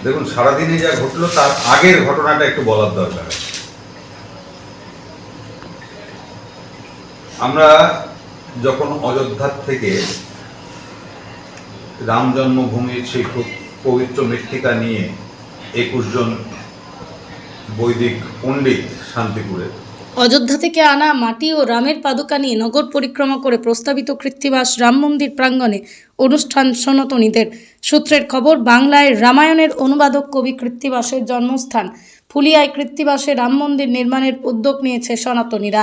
দেখুন, সারাদিনে যা ঘটলো তার আগের ঘটনাটা একটু বলার দরকার আছে। আমরা যখন অযোধ্যার থেকে রাম জন্মভূমির সেই পবিত্র মৃত্তিকা নিয়ে 21 জন বৈদিক পণ্ডিত শান্তিপুরে অযোধ্যা থেকে আনা মাটি ও রামের পাদুকা নিয়ে নগর পরিক্রমা করে প্রস্তাবিত কৃত্তিবাস রাম মন্দির প্রাঙ্গণে অনুষ্ঠান সনাতনীদের। সূত্রের খবর, বাংলায় রামায়ণের অনুবাদক কবি কৃত্তিবাসের জন্মস্থান ফুলিয়ায় কৃত্তিবাসে রাম মন্দির নির্মাণের উদ্যোগ নিয়েছে সনাতনীরা।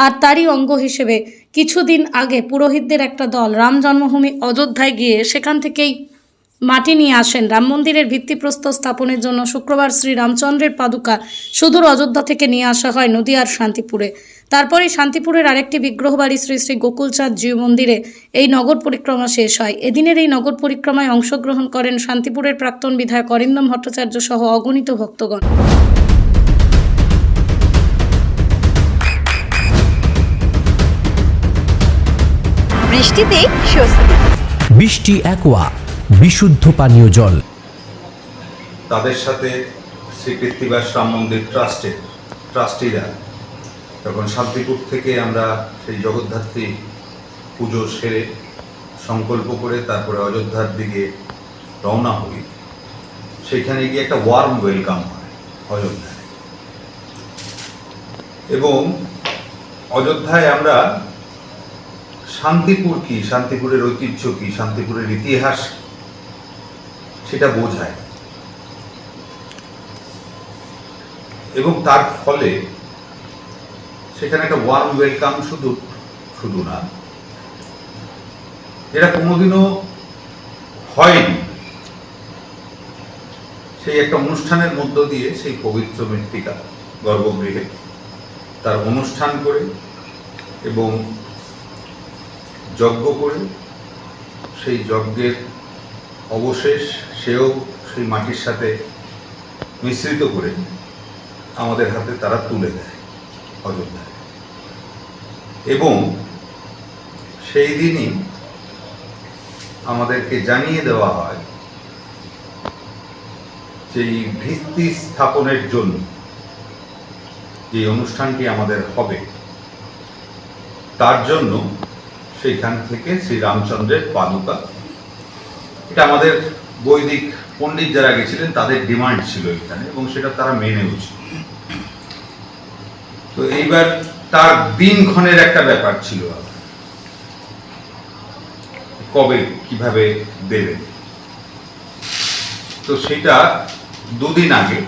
আর তারই অঙ্গ হিসেবে কিছুদিন আগে পুরোহিতদের একটা দল রাম জন্মভূমি অযোধ্যায় গিয়ে সেখান থেকেই মাটি নিয়ে আসেন রাম মন্দিরের ভিত্তিপ্রস্তর স্থাপনের জন্য। শুক্রবার শ্রী রামচন্দ্রের পাদুকা সুদূর অযোধ্যা থেকে নিয়ে আসা হয় নদিয়ার শান্তিপুরে। তারপরেই শান্তিপুরের আরেকটি বিগ্রহবাড়ি শ্রী শ্রী গোকুলচাঁদ জিউ মন্দিরে এই নগর পরিক্রমা শেষ হয়। এদিনের এই নগর পরিক্রমায় অংশগ্রহণ করেন শান্তিপুরের প্রাক্তন বিধায়ক অরিন্দম ভট্টাচার্য সহ অগণিত ভক্তগণ। বৃষ্টিতে স্বস্তি। বৃষ্টি অ্যাকোয়া বিশুদ্ধ পানীয় জল। তাদের সাথে শ্রী কৃত্তিবাস রাম মন্দির ট্রাস্টের ট্রাস্টিরা তখন শান্তিপুর থেকে আমরা সেই জগদ্ধাত্রী পুজো সেরে সংকল্প করে তারপরে অযোধ্যার দিকে রওনা হই। সেখানে গিয়ে একটা ওয়ার্ম ওয়েলকাম হয় অযোধ্যায়, এবং অযোধ্যায় আমরা শান্তিপুর কি, শান্তিপুরের ঐতিহ্য কি, শান্তিপুরের ইতিহাস সেটা বোঝায়, এবং তার ফলে সেখানে একটা ওয়ার্ম ওয়েলকাম শুধু না, এটা কোনোদিনও হয়নি, সেই একটা অনুষ্ঠানের মধ্য দিয়ে সেই পবিত্র মৃত্তিকা গর্ভগৃহে তার অনুষ্ঠান করে এবং যজ্ঞ করে সেই যজ্ঞের অবশেষ সেও সেই মাটির সাথে মিশ্রিত করে আমাদের হাতে তারা তুলে দেয় অযোধ্যায়। এবং সেই দিনই আমাদেরকে জানিয়ে দেওয়া হয় যে এই ভিত্তি স্থাপনের জন্য যে অনুষ্ঠানটি আমাদের হবে তার জন্য সেইখান থেকে শ্রী রামচন্দ্রের পাদুকা, এটা আমাদের বৈদিক পণ্ডিত যারা গেছিলেন তাদের ডিমান্ড ছিল এখানে, এবং সেটা তারা মেনেও ছিল। তো এইবার তার দিনক্ষণের একটা ব্যাপার ছিল, কবে কিভাবে দেবেন। তো সেটা দুদিন আগে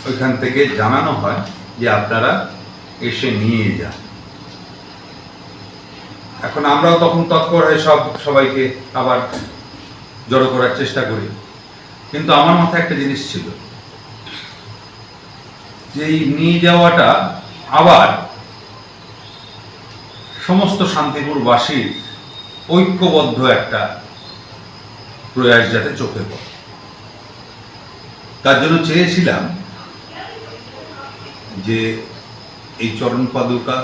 ওইখান থেকে জানানো হয় যে আপনারা এসে নিয়ে যান। এখন আমরাও তখন তৎপর হয়ে সবাইকে আবার জড়ো করার চেষ্টা করি, কিন্তু আমার মাথায় একটা জিনিস ছিল যে এই নিয়ে যাওয়াটা আবার সমস্ত শান্তিপুরবাসীর ঐক্যবদ্ধ একটা প্রয়াস যাতে চোখে পড়ে, তার জন্য চেয়েছিলাম যে এই চরণ পাদুকা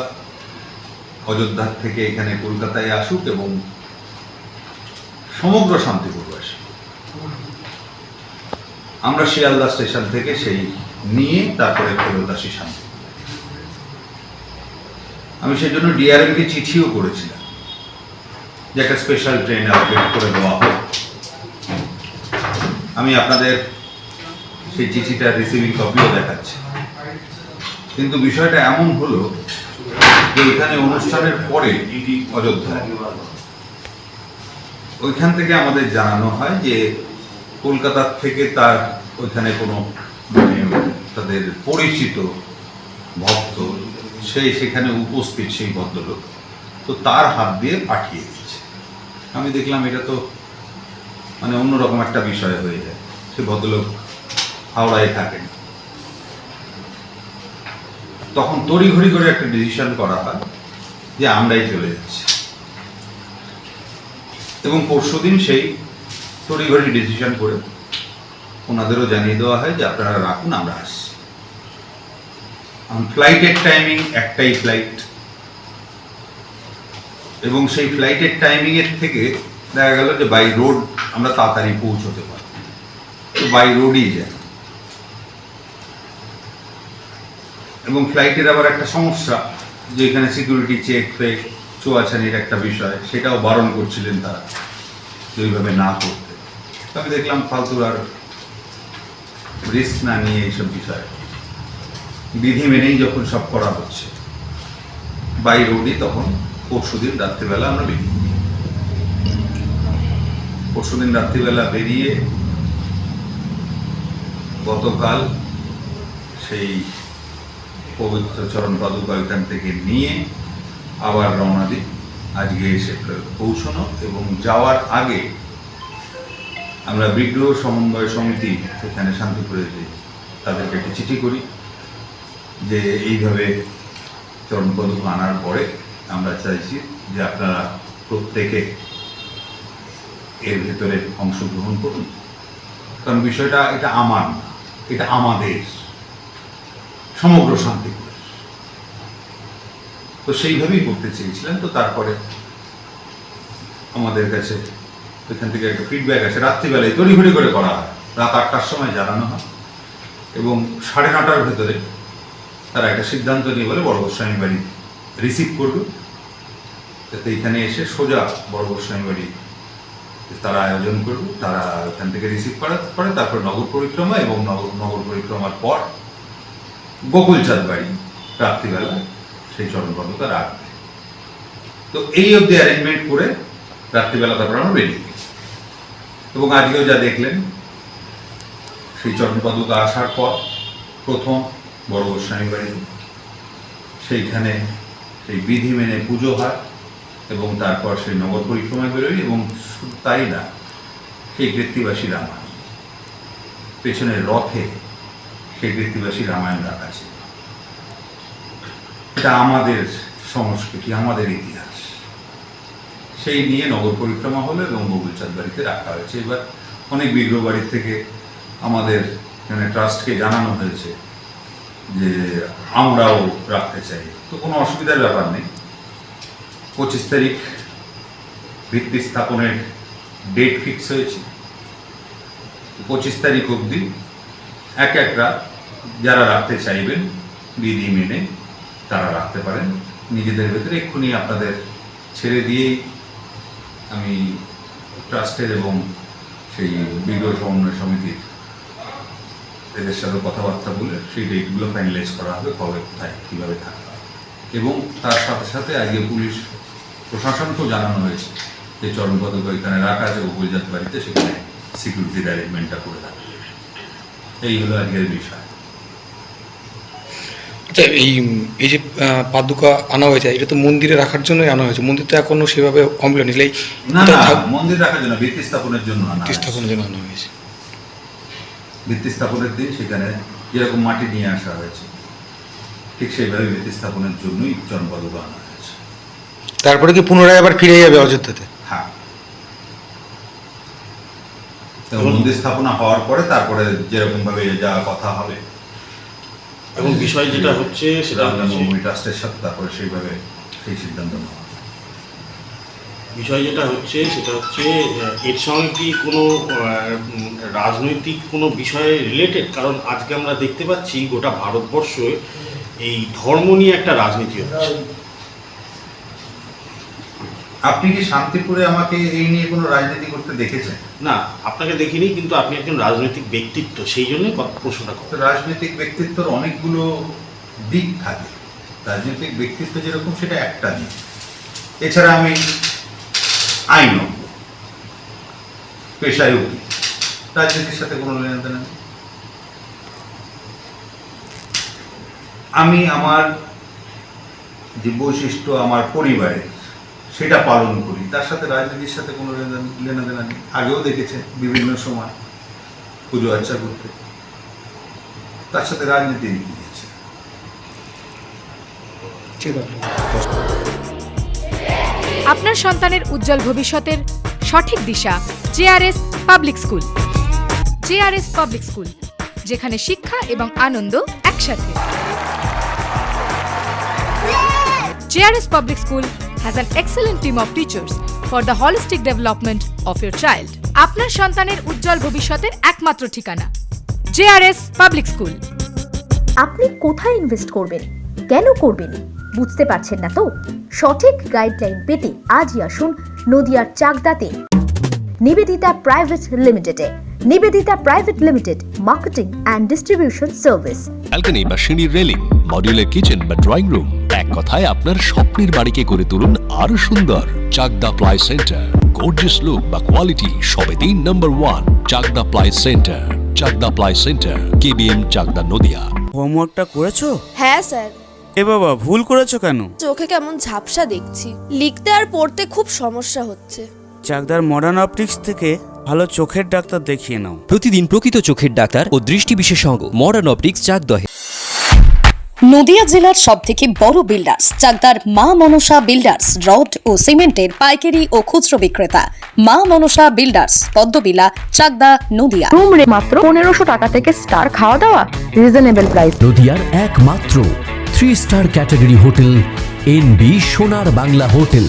অযোধ্যা থেকে এখানে কলকাতায় আসুক এবং সমগ্র শান্তিপুরবাসী আমরা শিয়ালদা স্টেশন থেকে সেই নিয়ে তারপরে ফেরত আসি শান্তিপুর। আমি সেই জন্য ডিআরএমকে চিঠিও করেছিলাম যে একটা স্পেশাল ট্রেন আপডেট করে দেওয়া হোক। আমি আপনাদের সেই চিঠিটা রিসিভিং কপিও দেখাচ্ছি। কিন্তু বিষয়টা এমন হলো যে এখানে অনুষ্ঠানের পরে অযোধ্যায় ওইখান থেকে আমাদের জানানো হয় যে কলকাতার থেকে তার ওইখানে কোনো তাদের পরিচিত ভক্ত সেখানে উপস্থিত, সেই ভদ্রলোক, তো তার হাত দিয়ে পাঠিয়ে দিচ্ছে। আমি দেখলাম এটা তো মানে অন্যরকম একটা বিষয় হয়ে যায়। সে ভদ্রলোক হাওড়ায় থাকেন। তখন তড়িঘড়ি করে একটা ডিসিশন করা হয় যে আমরাই চলে যাচ্ছি, এবং পরশুদিন সেই তড়িঘড়ি ডিসিশন করে ওনাদেরও জানিয়ে দেওয়া হয় যে আপনারা রাখুন, আমরা আসছি। ফ্লাইটের টাইমিং একটাই ফ্লাইট, এবং সেই ফ্লাইটের টাইমিংয়ের থেকে দেখা গেল যে বাই রোড আমরা তাড়াতাড়ি পৌঁছতে পারি। বাই রোডই যায়। এবং ফ্লাইটের আবার একটা সমস্যা যে এখানে সিকিউরিটি চেক ফেক চোয়াছানির একটা বিষয়, সেটাও বারণ করছিলেন তারা যে ওইভাবে না করতে। তো আমি দেখলাম ফালতু আর রিস্ক না নিয়ে এইসব বিষয় বিধি মেনেই যখন সব করা হচ্ছে, বাই রোডই তখন পরশুদিন রাত্রিবেলা আমরা বেরিয়ে গতকাল সেই পবিত্র চরণ পাদুকা ওইখান থেকে নিয়ে আবার রওনা দিই আজকে এসে পৌঁছানো। এবং যাওয়ার আগে আমরা বিগ্রহ সমন্বয় সমিতি এখানে শান্তিপুরে যে তাদেরকে একটি চিঠি করি যে এইভাবে চরণ পাদুকা আনার পরে আমরা চাইছি যে আপনারা প্রত্যেকে এর ভেতরে অংশগ্রহণ করুন, কারণ বিষয়টা এটা আমার না, এটা আমাদের সমগ্র শান্তিপুর। তো সেইভাবেই করতে চেয়েছিলেন। তো তারপরে আমাদের কাছে এখান থেকে একটা ফিডব্যাক আছে, রাত্রিবেলায় তড়িঘড়ি করে করা হয়, রাত 8টার সময় জানানো হয় এবং 9:30টার ভেতরে তারা একটা সিদ্ধান্ত নিয়ে বলে বড় গোস্বামী বাড়ি রিসিভ করবে, যাতে এখানে এসে সোজা বড় গোস্বামী বাড়ি তারা আয়োজন করবে। তারা এখান থেকে রিসিভ করার পরে তারপর নগর পরিক্রমা এবং নগর পরিক্রমার পর গোকুলচাঁদ বাড়ি রাত্রিবেলা সেই চরণ পাদুকা রাখবে। তো এই অবধি অ্যারেঞ্জমেন্ট করে রাত্রিবেলা তারপর আমরা বেরিয়ে গেছি। এবং আজকেও যা দেখলেন, সেই চরণ পাদুকা আসার পর প্রথম বড় গোস্বামী বাড়ি, সেইখানে সেই বিধি মেনে পুজো হয় এবং তারপর সেই নগর পরিক্রমায় বেরোই। এবং শুধু তাই না, সেই কৃত্তিবাসী রামায়ণ পেছনের রথে সেই কৃত্তিবাসী রামায়ণ রাখা ছিল। এটা আমাদের সংস্কৃতি, আমাদের ইতিহাস, সেই নিয়ে নগর পরিক্রমা হলো এবং গোকুলচাঁদ বাড়িতে রাখা হয়েছে। এবার অনেক বিগ্রহ বাড়ির থেকে আমাদের এখানে ট্রাস্টকে জানানো হয়েছে যে আমরাও রাখতে চাই। তো কোনো অসুবিধার ব্যাপার নেই। 25 তারিখ ভিত্তি স্থাপনের ডেট ফিক্স হয়েছে। 25 তারিখ অবধি এক রাত যারা রাখতে চাইবেন বিধি মেনে তারা রাখতে পারেন নিজেদের ভেতরে। এক্ষুনি আপনাদের ছেড়ে দিয়েই আমি ট্রাস্টের এবং সেই বিগ্রহ সমন্বয় সমিতির এদের সাথে কথাবার্তা বলে সেই ডেটগুলো ফাইনালাইজ করা হবে, কবে কোথায় কীভাবে থাকবে। এবং তার সাথে সাথে আজকে পুলিশ প্রশাসনকেও জানানো হয়েছে যে চরণ পাদুকা এখানে রাখা আছে গোকুলচাঁদ বাড়িতে, সেখানে সিকিউরিটির অ্যারেঞ্জমেন্টটা করে রাখবে। এই হলো আজকের বিষয়। আচ্ছা, এই যে পাদুকা আনা হয়েছে, এটা তো মন্দিরে রাখার জন্যই আনা হয়েছে, মন্দির তো এখনো সেভাবে কমপ্লিট হয়নি। না, মন্দির রাখার জন্য, ভিত্তি স্থাপনের জন্য আনা হয়েছে। ভিত্তি স্থাপনের দিন সেখানে যেরকম মাটি নিয়ে আসা হয়েছে, ঠিক সেইভাবে ভিত্তি স্থাপনের জন্যই চরণ পাদুকা আনা হয়েছে। তারপরে কি পুনরায় আবার ফিরে যাবে অযোধ্যাতে? হ্যাঁ, মন্দির স্থাপনা হওয়ার পরে তারপরে যেরকম ভাবে যা কথা হবে এবং বিষয় যেটা হচ্ছে সেটা ট্রাস্টের সাথে তারপরে সেইভাবে সেই সিদ্ধান্ত নেওয়া। বিষয় যেটা হচ্ছে সেটা হচ্ছে এর সঙ্গে কি কোনো রাজনৈতিক কোনো বিষয়ে রিলেটেড? কারণ আজকে আমরা দেখতে পাচ্ছি গোটা ভারতবর্ষে এই ধর্ম নিয়ে একটা রাজনীতি হচ্ছে। আপনি কি শান্তিপুরে আমাকে এই নিয়ে কোনো রাজনীতি করতে দেখেছেন? না, আপনাকে দেখিনি, কিন্তু আপনি একজন রাজনৈতিক ব্যক্তিত্ব, সেই জন্যই প্রশ্নটা করতে। রাজনৈতিক ব্যক্তিত্বর অনেকগুলো দিক থাকে। রাজনৈতিক ব্যক্তিত্ব যেরকম সেটা একটা দিক। এছাড়া আমি আইনজ্ঞ, পেশায় উকিল, রাজনীতির সাথে কোনো লেনদেন নেই। আমি আমার যে বৈশিষ্ট্য আমার পরিবারের সেটা পালন করি, তার সাথে রাজনীতির সাথে কোনো লেনদেন নেই। আগেও দেখেছেন বিভিন্ন সময় পুজো আর্চা করতে, তার সাথে রাজনীতি দিয়েছে। আপনার সন্তানের উজ্জ্বল ভবিষ্যতের সঠিক দিশা JRS public school. JRS public school, যেখানে শিক্ষা এবং আনন্দ একসাথে। JRS public school has an excellent team of teachers for the holistic development of your child. আপনার সন্তানের উজ্জ্বল ভবিষ্যতের একমাত্র ঠিকানা জেআরএস পাবলিক স্কুল। আপনি কোথায় ইনভেস্ট করবেন, কেন করবেন বুঝতে পারছেন না তো? সঠিক গাইডলাইন পেতে আজই আসুন নদিয়ার চাকদাতে নিবেদিতা প্রাইভেট লিমিটেডে। Nivedita private limited, marketing and distribution service. Balcony বা সিঁড়ির রেলিং, মডিউলার কিচেন বা ড্রয়িং রুম, এক কথায় আপনার স্বপ্নের বাড়িকে করে তুলুন আরো সুন্দর। Chakdah ply centre, gorgeous look বা কোয়ালিটি সবে 3 number 1 Chakdah ply centre. Chakdah ply centre, KBM, Chakdah, Nadia. হোমওয়ার্কটা করেছো? হ্যাঁ স্যার। এ বাবা, ভুল করেছো কেন? চোখে কেমন ঝাপসা দেখছি, লিখতে আর পড়তে খুব সমস্যা হচ্ছে। চাকদার মডার্ন অপটিক্স থেকে ভালো চোখের ডাক্তার দেখিয়ে নাও। প্রতিদিন প্রকৃত চোখের ডাক্তার ও দৃষ্টি বিশেষজ্ঞ মডার্ন অপটিক্স চাকদহে। নদিয়া জেলার সবথেকে বড় বিল্ডার্স চাকদার মা মনসা বিল্ডার্স, রড ও সিমেন্টের পাইকারি ও খুচরো বিক্রেতা। মা মনসা বিল্ডার্স, পদ্মবিলা, চাকদা, নদিয়া। রুম রে মাত্র 1500 টাকা থেকে স্টার, খাওয়া দাওয়া রিজনেবল প্রাইস। নদিয়ার একমাত্র 3 স্টার ক্যাটাগরি হোটেল এনবি সোনার বাংলা হোটেল,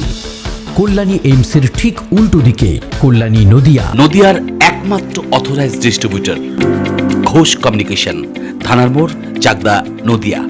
কল্যাণী এইমসের ঠিক উল্টো দিকে, কল্যাণী, নদিয়া। নদিয়ার একমাত্র অথরাইজড ডিস্ট্রিবিউটর ঘোষ কমিউনিকেশন, থানার মোড়, চাকদা, নদিয়া।